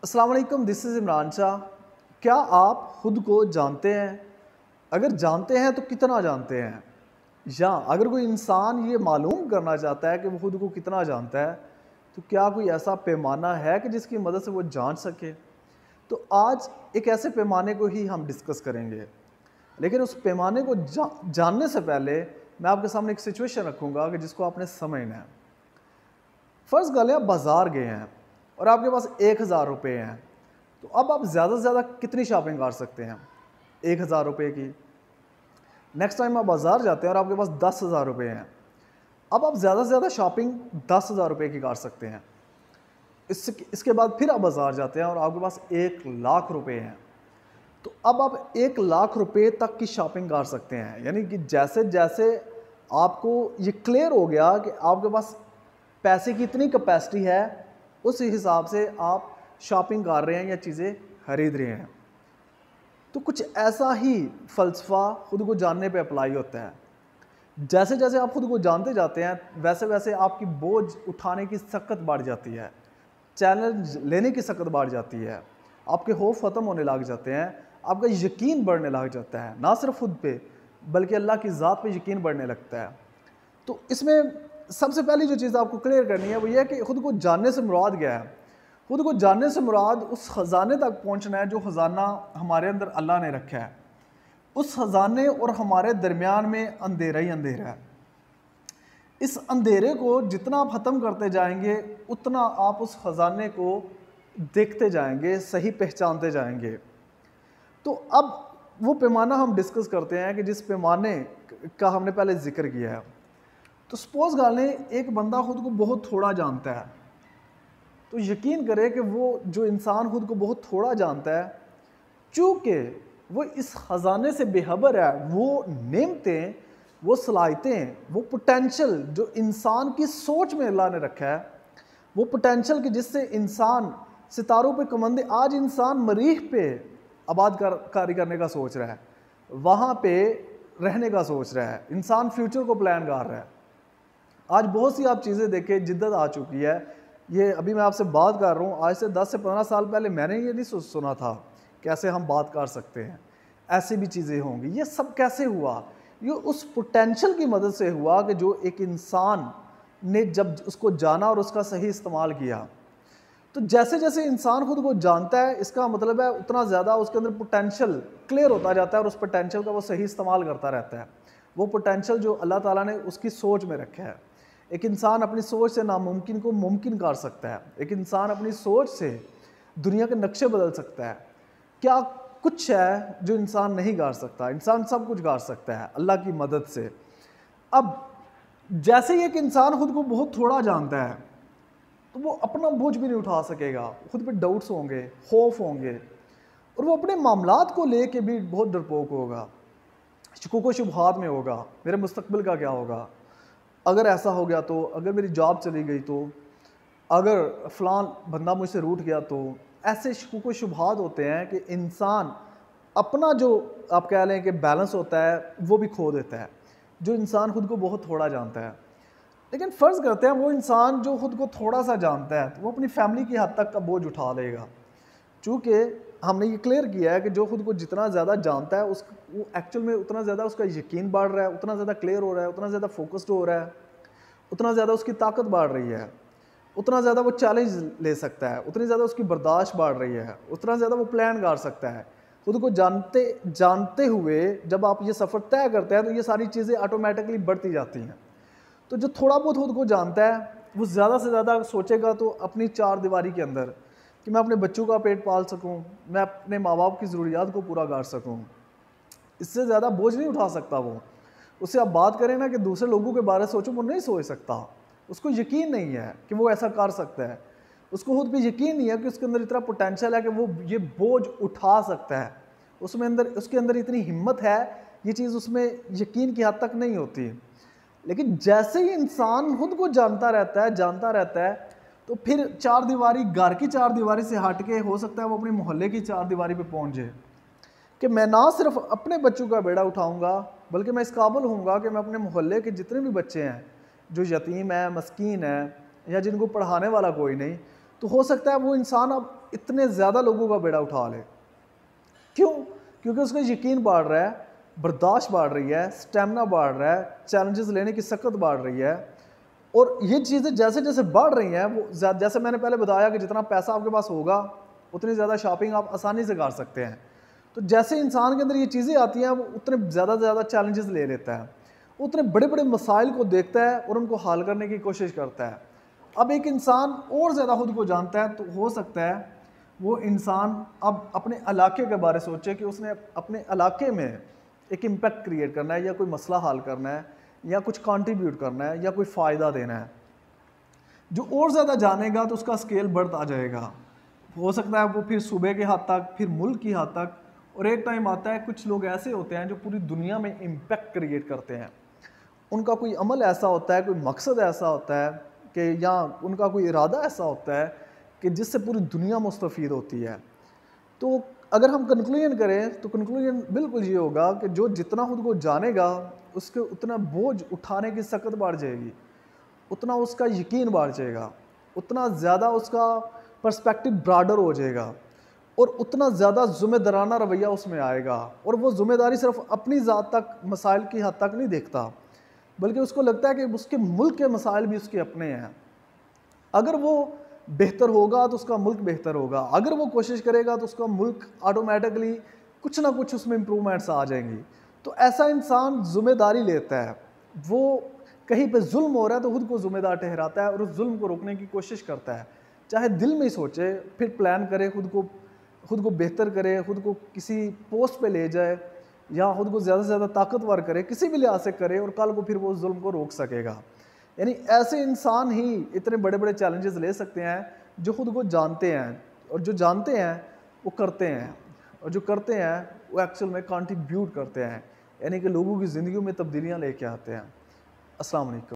अस्सलाम वालेकुम, this is Imran Shah. क्या आप खुद को जानते हैं? अगर जानते हैं तो कितना जानते हैं? या अगर कोई इंसान ये मालूम करना चाहता है कि वो खुद को कितना जानता है, तो क्या कोई ऐसा पैमाना है कि जिसकी मदद से वो जान सके? तो आज एक ऐसे पैमाने को ही हम डिस्कस करेंगे। लेकिन उस पैमाने को जानने से पहले मैं आपके सामने एक सिचुएशन रखूँगा कि जिसको आपने समझना है। फ़र्ज़ कर लें आप बाज़ार गए हैं और आपके पास 1000 रुपये हैं, तो अब आप ज़्यादा से ज़्यादा कितनी शॉपिंग कर सकते हैं? 1000 रुपये की। नेक्स्ट टाइम आप बाज़ार जाते हैं और आपके पास 10,000 रुपये हैं, अब आप ज़्यादा से ज़्यादा शॉपिंग 10,000 रुपये की कर सकते हैं। इसके बाद फिर आप बाज़ार जाते हैं और आपके पास 1,00,000 रुपये हैं, तो अब आप 1,00,000 रुपये तक की शॉपिंग कर सकते हैं। यानी कि जैसे जैसे आपको ये क्लियर हो गया कि आपके पास पैसे की इतनी कैपेसिटी है, उस हिसाब से आप शॉपिंग कर रहे हैं या चीज़ें खरीद रहे हैं। तो कुछ ऐसा ही फ़लसफ़ा खुद को जानने पे अप्लाई होता है। जैसे जैसे आप खुद को जानते जाते हैं, वैसे वैसे आपकी बोझ उठाने की सकत बढ़ जाती है, चैलेंज लेने की सकत बढ़ जाती है, आपके खौफ ख़त्म होने लग जाते हैं, आपका यकीन बढ़ने लग जाता है, ना सिर्फ खुद पे बल्कि अल्लाह की ज़ात पे यकीन बढ़ने लगता है। तो इसमें सबसे पहली जो चीज़ आपको क्लियर करनी है वो ये है कि खुद को जानने से मुराद क्या है। खुद को जानने से मुराद उस ख़जाने तक पहुंचना है जो ख़जाना हमारे अंदर अल्लाह ने रखा है। उस ख़जाने और हमारे दरमियान में अंधेरा ही अंधेरा है। इस अंधेरे को जितना आप ख़त्म करते जाएंगे, उतना आप उस ख़जाने को देखते जाएंगे, सही पहचानते जाएंगे। तो अब वो पैमाना हम डिस्कस करते हैं कि जिस पैमाने का हमने पहले जिक्र किया है। तो सपोज कर लें एक बंदा खुद को बहुत थोड़ा जानता है, तो यकीन करें कि वो जो इंसान खुद को बहुत थोड़ा जानता है, चूँकि वो इस ख़जाने से बेखबर है, वो नेमतें, वो सलाहियतें, वो पोटेंशियल जो इंसान की सोच में अल्लाह ने रखा है, वो पोटेंशियल कि जिससे इंसान सितारों पे कमंदे, आज इंसान मरीख पे कारी करने का सोच रहा है, वहाँ पे रहने का सोच रहा है, इंसान फ्यूचर को प्लान कर रहा है। आज बहुत सी आप चीज़ें देखें, जिद्दत आ चुकी है। ये अभी मैं आपसे बात कर रहा हूँ, आज से 10 से 15 साल पहले मैंने ये नहीं सुना था कैसे हम बात कर सकते हैं, ऐसी भी चीज़ें होंगी। ये सब कैसे हुआ? ये उस पोटेंशियल की मदद से हुआ कि जो एक इंसान ने जब उसको जाना और उसका सही इस्तेमाल किया। तो जैसे जैसे इंसान खुद को जानता है, इसका मतलब है उतना ज़्यादा उसके अंदर पोटेंशियल क्लियर होता जाता है और उस पोटेंशियल का वो सही इस्तेमाल करता रहता है। वो पोटेंशियल जो अल्लाह ताला ने उसकी सोच में रखा है। एक इंसान अपनी सोच से नामुमकिन को मुमकिन कर सकता है। एक इंसान अपनी सोच से दुनिया के नक्शे बदल सकता है। क्या कुछ है जो इंसान नहीं कर सकता? इंसान सब कुछ कर सकता है अल्लाह की मदद से। अब जैसे ही एक इंसान खुद को बहुत थोड़ा जानता है, तो वो अपना बोझ भी नहीं उठा सकेगा, खुद पे डाउट्स होंगे, खौफ होंगे, और वो अपने मामलात को लेके भी बहुत डरपोक होगा, शुकूक व शुबहात में होगा। मेरे मुस्तकबिल का क्या होगा? अगर ऐसा हो गया तो, अगर मेरी जॉब चली गई तो, अगर फ़लान बंदा मुझसे रूठ गया तो। ऐसे शुकूक व शुबहात होते हैं कि इंसान अपना जो आप कह लें कि बैलेंस होता है वो भी खो देता है, जो इंसान खुद को बहुत थोड़ा जानता है। लेकिन फ़र्ज़ करते हैं वो इंसान जो खुद को थोड़ा सा जानता है, तो वो अपनी फैमिली की हद तक का बोझ उठा लेगा। चूँकि हमने ये क्लियर किया है कि जो खुद को जितना ज़्यादा जानता है वो एक्चुअल में उतना ज़्यादा उसका यकीन बढ़ रहा है, उतना ज़्यादा क्लियर हो रहा है, उतना ज़्यादा फोकस्ड हो रहा है, उतना ज़्यादा उसकी ताकत बढ़ रही है, उतना ज़्यादा वो चैलेंज ले सकता है, उतनी ज़्यादा उसकी बर्दाश्त बढ़ रही है, उतना ज़्यादा वो प्लान कर सकता है। खुद को जानते हुए जब आप ये सफ़र तय करते हैं तो ये सारी चीज़ें ऑटोमेटिकली बढ़ती जाती हैं। तो जो थोड़ा बहुत खुद को जानता है वो ज़्यादा से ज़्यादा सोचेगा तो अपनी चार दीवारी के अंदर कि मैं अपने बच्चों का पेट पाल सकूं, मैं अपने माँ बाप की ज़रूरियात को पूरा कर सकूं। इससे ज़्यादा बोझ नहीं उठा सकता वो। उससे आप बात करें ना कि दूसरे लोगों के बारे में सोचो, वो नहीं सोच सकता। उसको यकीन नहीं है कि वो ऐसा कर सकता है। उसको खुद भी यकीन नहीं है कि उसके अंदर इतना पोटेंशियल है कि वो ये बोझ उठा सकता है। उसके अंदर इतनी हिम्मत है, ये चीज़ उसमें यकीन की हद तक नहीं होती। लेकिन जैसे ही इंसान खुद को जानता रहता है, तो फिर चार दीवारी, घर की चार दीवारी से हट के हो सकता है वो अपने मोहल्ले की चार दीवारी पे पहुंच जाए कि मैं ना सिर्फ अपने बच्चों का बेड़ा उठाऊंगा, बल्कि मैं इस काबिल होऊंगा कि मैं अपने मोहल्ले के जितने भी बच्चे हैं जो यतीम हैं, मस्कीन हैं, या जिनको पढ़ाने वाला कोई नहीं, तो हो सकता है वो इंसान अब इतने ज़्यादा लोगों का बेड़ा उठा ले। क्यों? क्योंकि उसका यकीन बढ़ रहा है, बर्दाश्त बढ़ रही है, स्टेमिना बढ़ रहा है, चैलेंजेस लेने की सकत बढ़ रही है। और ये चीज़ें जैसे जैसे बढ़ रही हैं, वो जैसे मैंने पहले बताया कि जितना पैसा आपके पास होगा उतनी ज़्यादा शॉपिंग आप आसानी से कर सकते हैं। तो जैसे इंसान के अंदर ये चीज़ें आती हैं, वो उतने ज़्यादा से ज़्यादा चैलेंजेस ले लेता है, उतने बड़े बड़े मसाइल को देखता है और उनको हल करने की कोशिश करता है। अब एक इंसान और ज़्यादा खुद को जानता है, तो हो सकता है वो इंसान अब अपने इलाके के बारे सोचे कि उसने अपने इलाके में एक इम्पैक्ट क्रिएट करना है, या कोई मसला हल करना है, या कुछ कंट्रीब्यूट करना है, या कोई फ़ायदा देना है। जो और ज़्यादा जानेगा तो उसका स्केल बढ़ता जाएगा। हो सकता है वो फिर सूबे के हद तक, फिर मुल्क की हद तक, और एक टाइम आता है कुछ लोग ऐसे होते हैं जो पूरी दुनिया में इम्पैक्ट क्रिएट करते हैं। उनका कोई अमल ऐसा होता है, कोई मकसद ऐसा होता है कि, या उनका कोई इरादा ऐसा होता है कि जिससे पूरी दुनिया मुस्तफ़ीद होती है। तो अगर हम कंक्लूजन करें तो कंक्लूजन बिल्कुल ये होगा कि जो जितना खुद को जानेगा उसके उतना बोझ उठाने की सकत बढ़ जाएगी, उतना उसका यकीन बढ़ जाएगा, उतना ज़्यादा उसका पर्सपेक्टिव ब्रॉडर हो जाएगा, और उतना ज़्यादा ज़िम्मेदाराना रवैया उसमें आएगा। और वो ज़िम्मेदारी सिर्फ अपनी ज़ात तक, मसाइल की हद तक नहीं देखता, बल्कि उसको लगता है कि उसके मुल्क के मसाइल भी उसके अपने हैं। अगर वो बेहतर होगा तो उसका मुल्क बेहतर होगा, अगर वो कोशिश करेगा तो उसका मुल्क ऑटोमेटिकली कुछ ना कुछ उसमें इम्प्रूवमेंट्स आ जाएंगी। तो ऐसा इंसान ज़िम्मेदारी लेता है, वो कहीं पे जुल्म हो रहा है तो खुद को ज़िम्मेदार ठहराता है और उस जुल्म को रोकने की कोशिश करता है, चाहे दिल में ही सोचे, फिर प्लान करे, खुद को बेहतर करे, खुद को किसी पोस्ट पे ले जाए, या खुद को ज़्यादा से ज़्यादा ताकतवर करे, किसी भी लिहाज से करे, और कल को फिर वो जुल्म को रोक सकेगा। यानी ऐसे इंसान ही इतने बड़े बड़े चैलेंजेस ले सकते हैं जो खुद को जानते हैं, और जो जानते हैं वो करते हैं, और जो करते हैं वो एक्चुअल में कंट्रीब्यूट करते हैं, यानी कि लोगों की ज़िंदगी में तब्दीलियाँ लेके आते हैं। अस्सलाम वालेकुम।